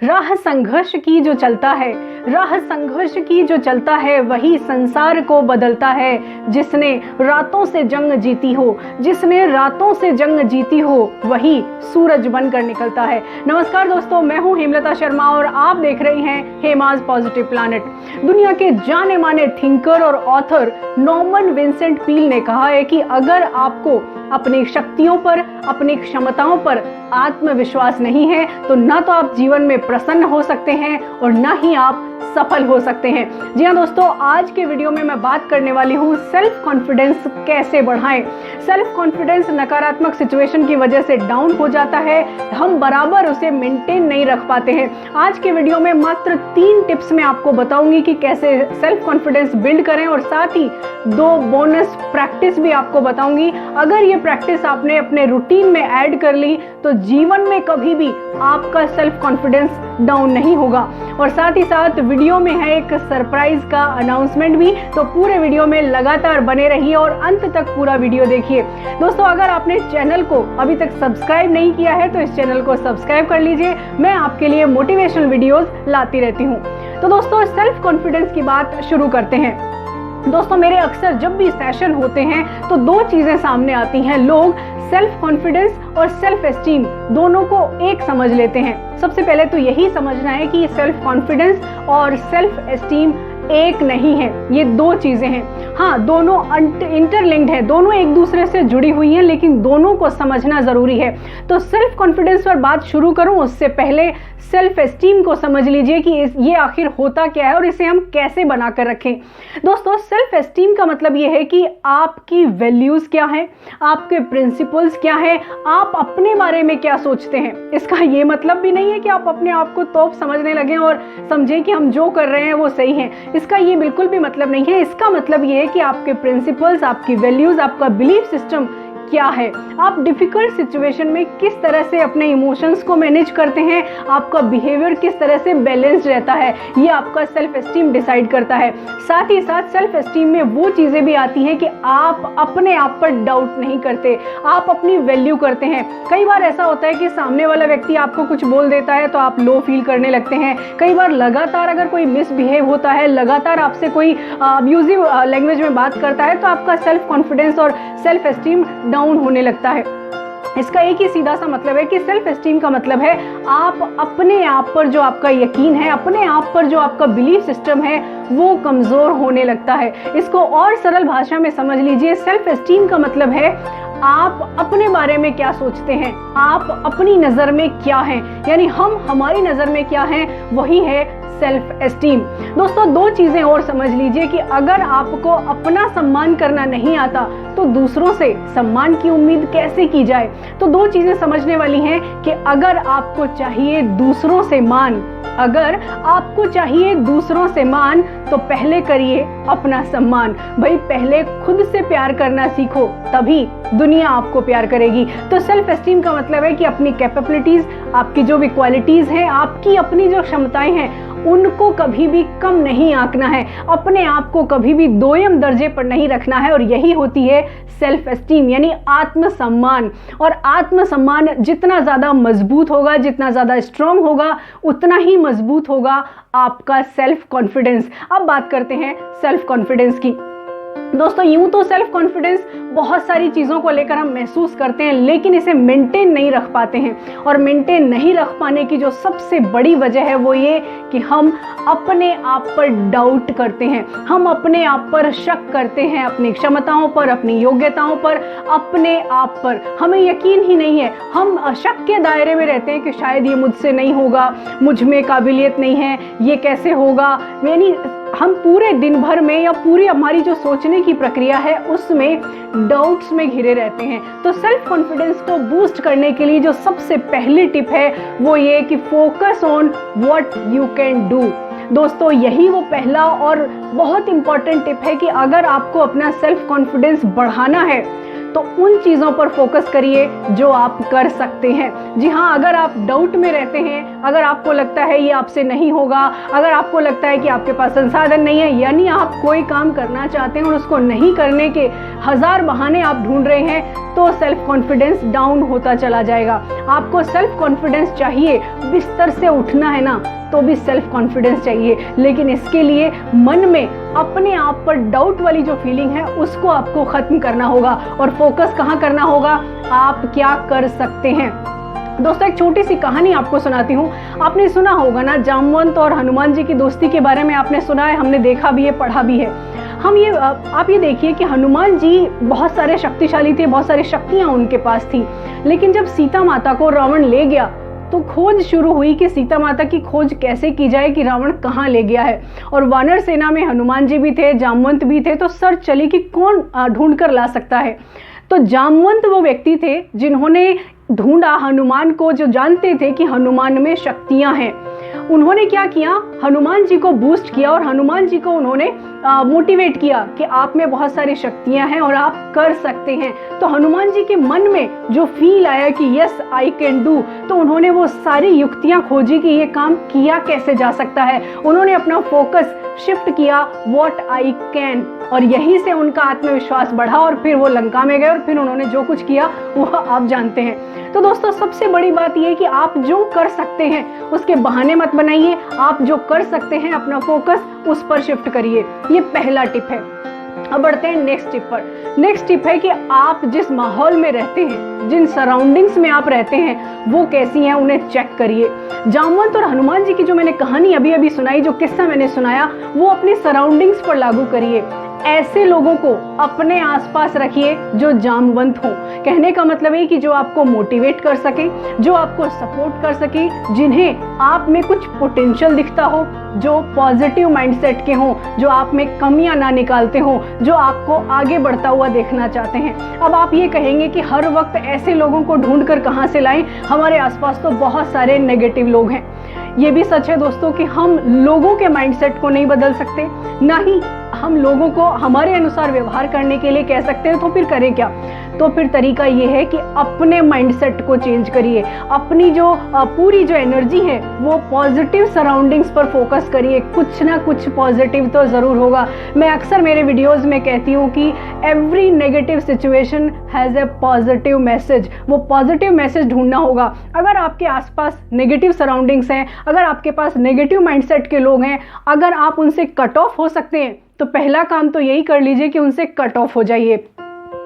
राह संघर्ष की जो चलता है, राह संघर्ष की जो चलता है, वही संसार को बदलता है। जिसने रातों से जंग जीती हो, जिसने रातों से जंग जीती हो, वही सूरज बनकर निकलता है। नमस्कार दोस्तों, मैं हूं हेमलता शर्मा और आप देख रहे हैं हेमाज पॉजिटिव प्लैनेट। दुनिया के जाने माने थिंकर और ऑथर नॉर्मन विंसेंट पील ने कहा है कि अगर आपको अपनी शक्तियों पर, अपनी क्षमताओं पर आत्मविश्वास नहीं है तो ना तो आप जीवन में प्रसन्न हो सकते हैं और ना ही आप सफल हो सकते हैं। जी हाँ दोस्तों, आज के वीडियो में मैं बात करने वाली हूँ सेल्फ कॉन्फिडेंस कैसे बढ़ाएं। सेल्फ कॉन्फिडेंस नकारात्मक सिचुएशन की वजह से डाउन हो जाता है, हम बराबर उसे मेंटेन नहीं रख पाते हैं। आज के वीडियो में मात्र 3 टिप्स मैं आपको बताऊंगी कि कैसे सेल्फ कॉन्फिडेंस बिल्ड करें और साथ ही 2 बोनस प्रैक्टिस भी आपको बताऊंगी। अगर ये प्रैक्टिस आपने अपने रूटीन में ऐड कर ली तो जीवन में कभी भी आपका सेल्फ कॉन्फिडेंस डाउन नहीं होगा। और साथ ही साथ वीडियो में है एक सरप्राइज का अनाउंसमेंट भी, तो पूरे वीडियो में लगातार बने रहिए और अंत तक पूरा वीडियो देखिए। दोस्तों, अगर आपने चैनल को अभी तक सब्सक्राइब नहीं किया है तो इस चैनल को सब्सक्राइब कर लीजिए, मैं आपके लिए मोटिवेशनल वीडियोस लाती रहती हूँ। तो दोस्तों, सेल्फ कॉन्फिडेंस की बात शुरू करते हैं। दोस्तों, मेरे अक्सर जब भी सेशन होते हैं तो 2 चीजें सामने आती हैं। लोग सेल्फ कॉन्फिडेंस और सेल्फ एस्टीम दोनों को एक समझ लेते हैं। सबसे पहले तो यही समझना है कि सेल्फ कॉन्फिडेंस और सेल्फ एस्टीम एक नहीं है, ये 2 चीजें हैं। हाँ, दोनों इंटरलिंक्ड है, दोनों एक दूसरे से जुड़ी हुई हैं, लेकिन दोनों को समझना जरूरी है। तो सेल्फ कॉन्फिडेंस पर बात शुरू करूं उससे पहले सेल्फ एस्टीम को समझ लीजिए कि ये आखिर होता क्या है और इसे हम कैसे बनाकर रखें। दोस्तों, सेल्फ एस्टीम का मतलब ये है कि आपकी वैल्यूज क्या है, आपके प्रिंसिपल्स क्या है, आप अपने बारे में क्या सोचते हैं। इसका ये मतलब भी नहीं है कि आप अपने आप को तोप समझने लगे और समझें कि हम जो कर रहे हैं वो सही है। इसका ये बिल्कुल भी मतलब नहीं है। इसका मतलब ये है कि आपके प्रिंसिपल्स, आपकी वैल्यूज, आपका बिलीफ सिस्टम क्या है, आप डिफिकल्ट सिचुएशन में किस तरह से अपने इमोशंस को मैनेज करते हैं, आपका बिहेवियर किस तरह से बैलेंस्ड रहता है, ये आपका सेल्फ एस्टीम डिसाइड करता है। साथ ही साथ सेल्फ एस्टीम में वो चीजें भी आती हैं कि आप अपने आप पर डाउट नहीं करते, आप अपनी वैल्यू करते हैं। कई बार ऐसा होता है कि सामने वाला व्यक्ति आपको कुछ बोल देता है तो आप लो फील करने लगते हैं। कई बार लगातार अगर कोई मिसबिहेव होता है, लगातार आपसे कोई अब्यूजिव लैंग्वेज में बात करता है तो आपका सेल्फ कॉन्फिडेंस और सेल्फ एस्टीम डाउन होने लगता है। इसका एक ही सीधा सा मतलब है कि सेल्फ एस्टीम का मतलब है आप अपने आप पर जो आपका यकीन है, अपने आप पर जो आपका बिलीफ सिस्टम है, वो कमजोर होने लगता है। इसको और सरल भाषा में समझ लीजिए, सेल्फ एस्टीम का मतलब है आप अपने बारे में क्या सोचते हैं, आप अपनी नजर में क्या हैं, यानी हम हमारी नजर में क्या हैं, वही है सेल्फ एस्टीम। दोस्तों, 2 चीजें और समझ लीजिए कि अगर आपको अपना सम्मान करना नहीं आता तो दूसरों से सम्मान की उम्मीद कैसे की जाए। तो 2 चीजें समझने वाली हैं कि अगर आपको चाहिए दूसरों से मान, अगर आपको चाहिए दूसरों से मान तो पहले करिए अपना सम्मान। भाई, पहले खुद से प्यार करना सीखो, तभी दुनिया आपको प्यार करेगी। तो सेल्फ एस्टीम का मतलब है कि अपनी कैपेबिलिटीज, आपकी जो भी क्वालिटीज हैं, आपकी अपनी जो क्षमताएं हैं, उनको कभी भी कम नहीं आंकना है, अपने आप को कभी भी 2ym दर्जे पर नहीं रखना है। और यही होती है सेल्फ एस्टीम, यानी आत्मसम्मान। और आत्मसम्मान जितना ज्यादा मजबूत होगा, जितना ज्यादा स्ट्रांग होगा, उतना ही मजबूत होगा आपका सेल्फ कॉन्फिडेंस। अब बात करते हैं सेल्फ कॉन्फिडेंस की। दोस्तों, यूं तो सेल्फ कॉन्फिडेंस बहुत सारी चीज़ों को लेकर हम महसूस करते हैं, लेकिन इसे मेंटेन नहीं रख पाते हैं। और मेंटेन नहीं रख पाने की जो सबसे बड़ी वजह है वो ये कि हम अपने आप पर डाउट करते हैं, हम अपने आप पर शक करते हैं, अपनी क्षमताओं पर, अपनी योग्यताओं पर, अपने आप पर हमें यकीन ही नहीं है। हम शक के दायरे में रहते हैं कि शायद ये मुझसे नहीं होगा, मुझ में काबिलियत नहीं है, ये कैसे होगा। यानी हम पूरे दिन भर में या पूरी हमारी जो सोचने की प्रक्रिया है उसमें डाउट्स में घिरे रहते हैं। तो सेल्फ कॉन्फिडेंस को बूस्ट करने के लिए जो सबसे पहली टिप है वो ये कि focus on what you can do. दोस्तों, यही वो पहला और बहुत इंपॉर्टेंट टिप है कि अगर आपको अपना सेल्फ कॉन्फिडेंस बढ़ाना है तो उन चीज़ों पर फोकस करिए जो आप कर सकते हैं। जी हाँ, अगर आप डाउट में रहते हैं, अगर आपको लगता है ये आपसे नहीं होगा, अगर आपको लगता है कि आपके पास संसाधन नहीं है, यानी आप कोई काम करना चाहते हैं और उसको नहीं करने के 1000 बहाने आप ढूंढ रहे हैं तो सेल्फ कॉन्फिडेंस डाउन होता चला जाएगा। आपको सेल्फ कॉन्फिडेंस चाहिए, बिस्तर से उठना है ना तो भी सेल्फ कॉन्फिडेंस चाहिए, लेकिन इसके लिए मन में अपने आप पर डाउट वाली जो फीलिंग है उसको आपको खत्म करना होगा और फोकस कहाँ करना होगा, आप क्या कर सकते हैं। दोस्तों एक छोटी सी कहानी आपको सुनाती हूँ। आपने सुना होगा ना जामवंत और हनुमान जी की दोस्ती के बारे में, आपने सुना है, हमने देखा भी है, पढ़ा भी है। आप ये देखिए कि हनुमान जी बहुत सारे शक्तिशाली थे, बहुत सारी शक्तियां उनके पास थी, लेकिन जब सीता माता को रावण ले गया तो खोज शुरू हुई कि सीता माता की खोज कैसे की जाए कि रावण कहाँ ले गया है। और वानर सेना में हनुमान जी भी थे, जामवंत भी थे, तो सर्च चली कि कौन ढूंढ कर ला सकता है। तो जामवंत वो व्यक्ति थे जिन्होंने ढूंढा हनुमान को, जो जानते थे कि हनुमान में शक्तियां हैं। उन्होंने क्या किया, हनुमान जी को बूस्ट किया और हनुमान जी को उन्होंने मोटिवेट किया कि आप में बहुत सारी शक्तियां हैं और आप कर सकते हैं। तो हनुमान जी के मन में जो फील आया कि यस आई कैन डू, तो उन्होंने वो सारी युक्तियां खोजी कि ये काम किया कैसे जा सकता है। उन्होंने अपना फोकस शिफ्ट किया व्हाट आई कैन, और यहीं से उनका आत्मविश्वास बढ़ा और फिर वो लंका में गए और फिर उन्होंने जो कुछ किया वो आप जानते हैं। तो दोस्तों सबसे बड़ी बात ये है कि आप जो कर सकते हैं उसके बहाने मत बनाइए, आप जो कर सकते हैं अपना फोकस उस पर शिफ्ट करिए। ये पहला टिप है। अब बढ़ते हैं नेक्स्ट टिप पर। नेक्स्ट टिप है कि आप जिस माहौल में रहते हैं, जिन सराउंडिंग्स में आप रहते हैं वो कैसी हैं, उन्हें चेक करिए। जामवंत और हनुमान जी की जो मैंने कहानी अभी अभी सुनाई, जो किस्सा मैंने सुनाया, वो अपनी सराउंडिंग्स पर लागू करिए। ऐसे लोगों को अपने आसपास रखिए जो जामवंत हो। कहने का मतलब है कि जो आपको मोटिवेट कर सके, जो आपको सपोर्ट कर सके, जिन्हें आप में कुछ पोटेंशियल दिखता हो, जो पॉजिटिव माइंडसेट के हों, जो आप में कमियां ना निकालते हों, जो आपको आगे बढ़ता हुआ देखना चाहते हैं। अब आप ये कहेंगे कि हर वक्त ऐसे लोगों को ढूंढ कर कहाँ से लाएं, हमारे आसपास तो बहुत सारे नेगेटिव लोग हैं। ये भी सच है दोस्तों कि हम लोगों के माइंडसेट को नहीं बदल सकते, ना ही हम लोगों को हमारे अनुसार व्यवहार करने के लिए कह सकते हैं। तो फिर करें क्या? तो फिर तरीका ये है कि अपने माइंडसेट को चेंज करिए, अपनी जो पूरी जो एनर्जी है वो पॉजिटिव सराउंडिंग्स पर फोकस करिए। कुछ ना कुछ पॉजिटिव तो ज़रूर होगा। मैं अक्सर मेरे वीडियोस में कहती हूँ कि every negative situation has a positive message. वो पॉजिटिव मैसेज ढूंढना होगा। अगर आपके आसपास नेगेटिव सराउंडिंग्स हैं, अगर आपके पास नेगेटिव माइंडसेट के लोग हैं, अगर आप उनसे कट ऑफ हो सकते हैं तो पहला काम तो यही कर लीजिए कि उनसे कट ऑफ हो जाइए।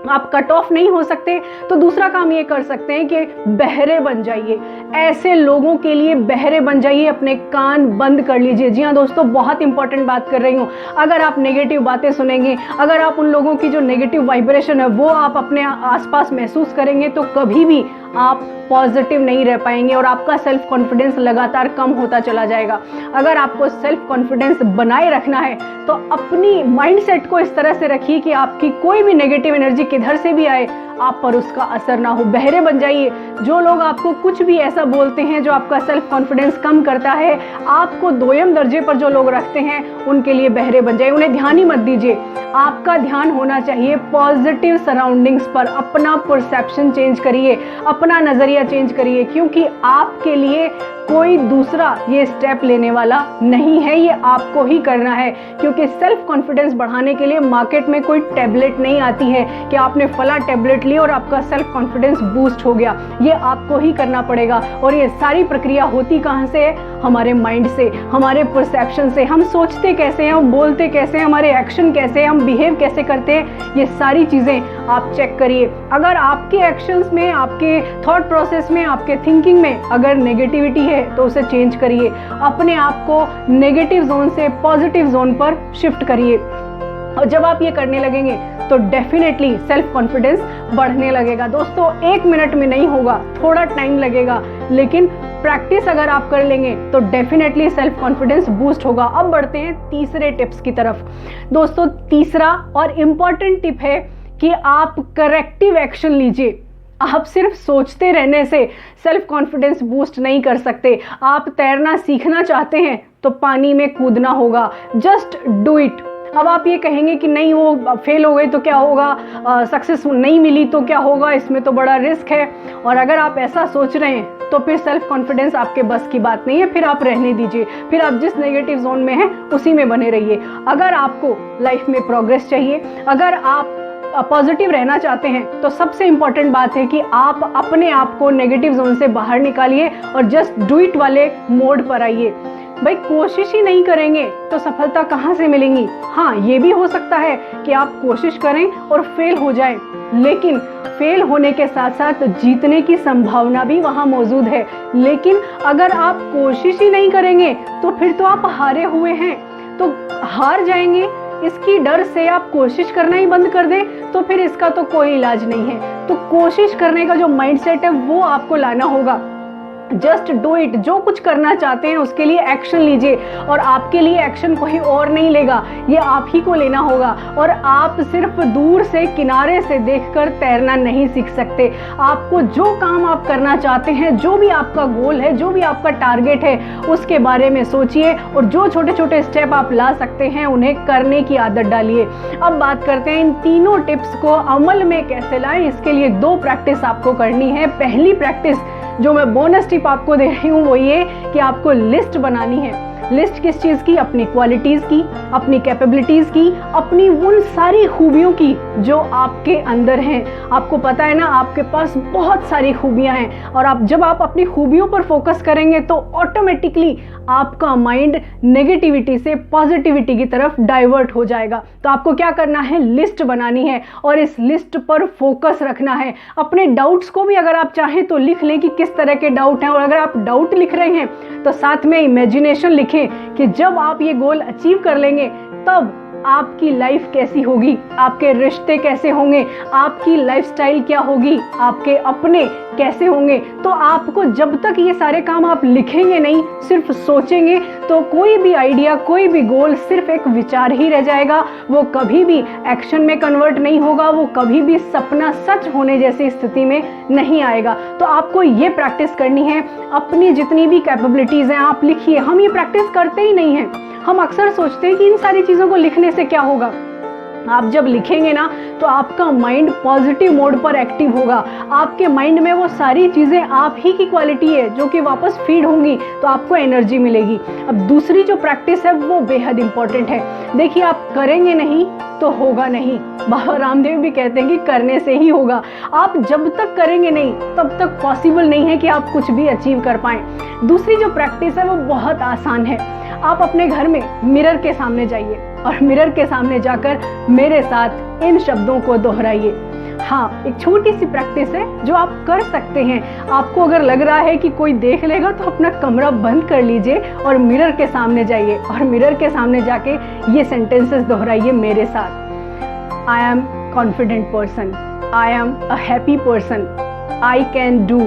आप कट ऑफ नहीं हो सकते तो दूसरा काम ये कर सकते हैं कि बहरे बन जाइए। ऐसे लोगों के लिए बहरे बन जाइए, अपने कान बंद कर लीजिए। जी हाँ दोस्तों, बहुत इंपॉर्टेंट बात कर रही हूँ। अगर आप नेगेटिव बातें सुनेंगे, अगर आप उन लोगों की जो नेगेटिव वाइब्रेशन है वो आप अपने आसपास महसूस करेंगे तो कभी भी आप पॉजिटिव नहीं रह पाएंगे और आपका सेल्फ कॉन्फिडेंस लगातार कम होता चला जाएगा। अगर आपको सेल्फ कॉन्फिडेंस बनाए रखना है तो अपनी माइंडसेट को इस तरह से रखिए कि आपकी कोई भी नेगेटिव एनर्जी किधर से भी आए आप पर उसका असर ना हो। बहरे बन जाइए। जो लोग आपको कुछ भी ऐसा बोलते हैं जो आपका सेल्फ कॉन्फिडेंस कम करता है, आपको दोयम दर्जे पर जो लोग रखते हैं, उनके लिए बहरे बन जाइए। उन्हें ध्यान ही मत दीजिए। आपका ध्यान होना चाहिए पॉजिटिव सराउंडिंग्स पर। अपना परसेप्शन चेंज करिए, अपना नजरिया चेंज करिए, क्योंकि आपके लिए कोई दूसरा ये स्टेप लेने वाला नहीं है, ये आपको ही करना है। क्योंकि सेल्फ कॉन्फिडेंस बढ़ाने के लिए मार्केट में कोई टैबलेट नहीं आती है कि आपने फला टैबलेट ली और आपका सेल्फ कॉन्फिडेंस बूस्ट हो गया। ये आपको ही करना पड़ेगा। और ये सारी प्रक्रिया होती कहाँ से है? हमारे माइंड से, हमारे परसेप्शन से। हम सोचते कैसे हैं, हम बोलते कैसे हैं, हमारे एक्शन कैसे हैं, हम बिहेव कैसे करते हैं, ये सारी चीज़ें आप चेक करिए। अगर आपके एक्शंस में, आपके थॉट प्रोसेस में, आपके थिंकिंग में अगर नेगेटिविटी है तो उसे चेंज करिए। अपने आप को नेगेटिव जोन से पॉजिटिव जोन पर शिफ्ट करिए। और जब आप ये करने लगेंगे तो डेफिनेटली सेल्फ कॉन्फिडेंस बढ़ने लगेगा। दोस्तों 1 मिनट में नहीं होगा, थोड़ा टाइम लगेगा, लेकिन प्रैक्टिस अगर आप कर लेंगे तो डेफिनेटली सेल्फ कॉन्फिडेंस बूस्ट होगा। अब बढ़ते हैं तीसरे टिप्स की तरफ। दोस्तों तीसरा और इम्पॉर्टेंट टिप है कि आप करेक्टिव एक्शन लीजिए। आप सिर्फ सोचते रहने से सेल्फ कॉन्फिडेंस बूस्ट नहीं कर सकते। आप तैरना सीखना चाहते हैं तो पानी में कूदना होगा। Just do it. अब आप ये कहेंगे कि नहीं वो फेल हो गई तो क्या होगा, सक्सेस नहीं मिली तो क्या होगा, इसमें तो बड़ा रिस्क है। और अगर आप ऐसा सोच रहे हैं तो फिर सेल्फ कॉन्फिडेंस आपके बस की बात नहीं है। फिर आप रहने दीजिए, फिर आप जिस नेगेटिव जोन में हैं उसी में बने रहिए। अगर आपको लाइफ में प्रोग्रेस चाहिए, अगर आप पॉजिटिव रहना चाहते हैं तो सबसे इंपॉर्टेंट बात है कि आप अपने आप को नेगेटिव जोन से बाहर निकालिए और जस्ट डू इट वाले मोड पर आइए। भाई कोशिश ही नहीं करेंगे तो सफलता कहाँ से मिलेंगी। हाँ, ये भी हो सकता है कि आप कोशिश करें और फेल हो जाए, लेकिन फेल होने के साथ साथ जीतने की संभावना भी वहाँ मौजूद है। लेकिन अगर आप कोशिश ही नहीं करेंगे तो फिर तो आप हारे हुए हैं, तो हार जाएंगे। इसकी डर से आप कोशिश करना ही बंद कर दें तो फिर इसका तो कोई इलाज नहीं है। तो कोशिश करने का जो माइंडसेट है वो आपको लाना होगा। Just do it. जो कुछ करना चाहते हैं उसके लिए एक्शन लीजिए, और आपके लिए एक्शन कोई और नहीं लेगा, ये आप ही को लेना होगा। और आप सिर्फ दूर से किनारे से देखकर तैरना नहीं सीख सकते। आपको जो काम आप करना चाहते हैं, जो भी आपका गोल है, जो भी आपका टारगेट है, उसके बारे में सोचिए और जो छोटे छोटे स्टेप आप ला सकते हैं उन्हें करने की आदत डालिए। अब बात करते हैं इन तीनों टिप्स को अमल में कैसे लाएं। इसके लिए 2 प्रैक्टिस आपको करनी है। पहली प्रैक्टिस जो मैं बोनस टिप आपको दे रही हूँ वो ये कि आपको लिस्ट बनानी है। लिस्ट किस चीज़ की? अपनी क्वालिटीज़ की, अपनी कैपेबिलिटीज़ की, अपनी उन सारी खूबियों की जो आपके अंदर हैं। आपको पता है ना, आपके पास बहुत सारी खूबियां हैं, और जब आप अपनी खूबियों पर फोकस करेंगे तो ऑटोमेटिकली आपका माइंड नेगेटिविटी से पॉजिटिविटी की तरफ डाइवर्ट हो जाएगा। तो आपको क्या करना है? लिस्ट बनानी है और इस लिस्ट पर फोकस रखना है। अपने डाउट्स को भी अगर आप चाहें तो लिख लें कि किस तरह के डाउट हैं, और अगर आप डाउट लिख रहे हैं तो साथ में इमेजिनेशन लिखें कि जब आप ये गोल अचीव कर लेंगे तब आपकी लाइफ कैसी होगी, आपके रिश्ते कैसे होंगे, आपकी लाइफस्टाइल क्या होगी, आपके अपने कैसे होंगे। तो आपको जब तक ये सारे काम आप लिखेंगे नहीं, सिर्फ सोचेंगे, तो कोई भी आइडिया, कोई भी गोल सिर्फ एक विचार ही रह जाएगा। वो कभी भी एक्शन में कन्वर्ट नहीं होगा, वो कभी भी सपना सच होने जैसी स्थिति में नहीं आएगा। तो आपको ये प्रैक्टिस करनी है। अपनी जितनी भी कैपेबिलिटीज हैं आप लिखिए। हम ये प्रैक्टिस करते ही नहीं हैं। हम अक्सर सोचते हैं कि इन सारी चीज़ों को लिखने से क्या होगा। आप जब लिखेंगे ना तो आपका माइंड पॉजिटिव मोड पर एक्टिव होगा। आपके माइंड में वो सारी चीज़ें आप ही की क्वालिटी है जो कि वापस फीड होंगी, तो आपको एनर्जी मिलेगी। अब दूसरी जो प्रैक्टिस है वो बेहद इंपॉर्टेंट है। देखिए, आप करेंगे नहीं तो होगा नहीं। बाबा रामदेव भी कहते हैं कि करने से ही होगा। आप जब तक करेंगे नहीं तब तक पॉसिबल नहीं है कि आप कुछ भी अचीव कर पाएं। दूसरी जो प्रैक्टिस है वो बहुत आसान है। आप अपने घर में मिरर के सामने जाइए और मिरर के सामने जाकर मेरे साथ इन शब्दों को दोहराइए। हाँ, एक छोटी सी प्रैक्टिस है जो आप कर सकते हैं। आपको अगर लग रहा है कि कोई देख लेगा तो अपना कमरा बंद कर लीजिए और मिरर के सामने जाइए और मिरर के सामने जाके ये सेंटेंसेस दोहराइए मेरे साथ। I am confident person, I am a happy person, I can do,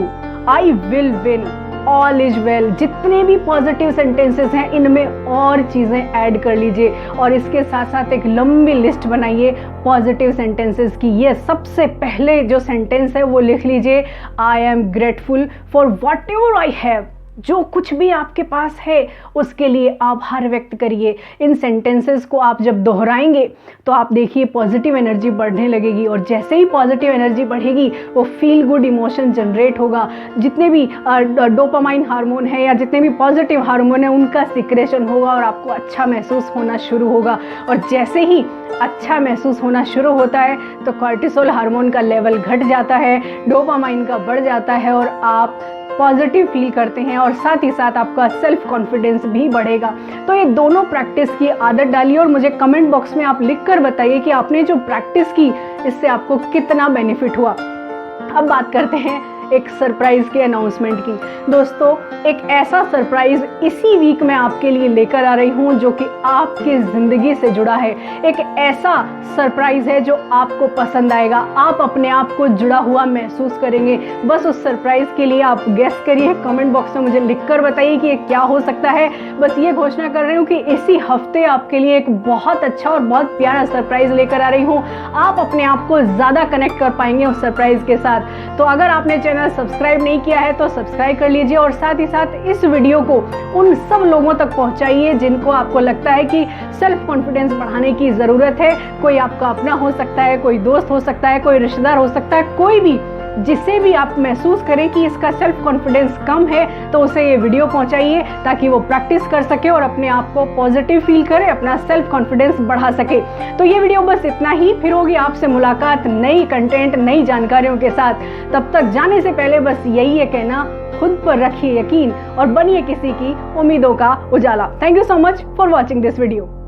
I will win, all is well. जितने भी पॉजिटिव सेंटेंसेस हैं इनमें और चीज़ें ऐड कर लीजिए और इसके साथ साथ एक लंबी लिस्ट बनाइए पॉजिटिव सेंटेंसेस की। ये सबसे पहले जो सेंटेंस है वो लिख लीजिए, I am grateful for what ever I have. जो कुछ भी आपके पास है उसके लिए आभार व्यक्त करिए। इन सेंटेंसेस को आप जब दोहराएंगे तो आप देखिए पॉजिटिव एनर्जी बढ़ने लगेगी, और जैसे ही पॉजिटिव एनर्जी बढ़ेगी वो फील गुड इमोशन जनरेट होगा। जितने भी डोपामाइन हार्मोन है या जितने भी पॉजिटिव हार्मोन है उनका सिक्रेशन होगा और आपको अच्छा महसूस होना शुरू होगा। और जैसे ही अच्छा महसूस होना शुरू होता है तो कॉर्टिसोल हार्मोन का लेवल घट जाता है, डोपामाइन का बढ़ जाता है और आप पॉजिटिव फील करते हैं, और साथ ही साथ आपका सेल्फ कॉन्फिडेंस भी बढ़ेगा। तो ये दोनों प्रैक्टिस की आदत डालिए और मुझे कमेंट बॉक्स में आप लिखकर बताइए कि आपने जो प्रैक्टिस की इससे आपको कितना बेनिफिट हुआ। अब बात करते हैं एक सरप्राइज के अनाउंसमेंट की। दोस्तों, एक ऐसा सरप्राइज इसी वीक में आपके लिए लेकर आ रही हूँ जो कि आपकी जिंदगी से जुड़ा है। एक ऐसा सरप्राइज है जो आपको पसंद आएगा, आप अपने आप को जुड़ा हुआ महसूस करेंगे। बस उस सरप्राइज के लिए आप गेस करिए, कमेंट बॉक्स में मुझे लिखकर बताइए कि ये क्या हो सकता है। बस ये घोषणा कर रही हूँ कि इसी हफ्ते आपके लिए एक बहुत अच्छा और बहुत प्यारा सरप्राइज लेकर आ रही हूँ। आप अपने आप को ज्यादा कनेक्ट कर पाएंगे उस सरप्राइज के साथ। तो अगर आपने चैनल सब्सक्राइब नहीं किया है तो सब्सक्राइब कर लीजिए, और साथ ही साथ इस वीडियो को उन सब लोगों तक पहुंचाइए जिनको आपको लगता है कि सेल्फ कॉन्फिडेंस बढ़ाने की जरूरत है। कोई आपका अपना हो सकता है, कोई दोस्त हो सकता है, कोई रिश्तेदार हो सकता है, कोई भी जिसे भी आप महसूस करें कि इसका सेल्फ कॉन्फिडेंस कम है तो उसे ये वीडियो पहुंचाइए ताकि वो प्रैक्टिस कर सके और अपने आप को पॉजिटिव फील करे, अपना सेल्फ कॉन्फिडेंस बढ़ा सके। तो ये वीडियो बस इतना ही, फिर होगी आपसे मुलाकात नई कंटेंट नई जानकारियों के साथ। तब तक जाने से पहले बस यही है कहना, खुद पर रखिए यकीन और बनिए किसी की उम्मीदों का उजाला। Thank you so much for watching this video.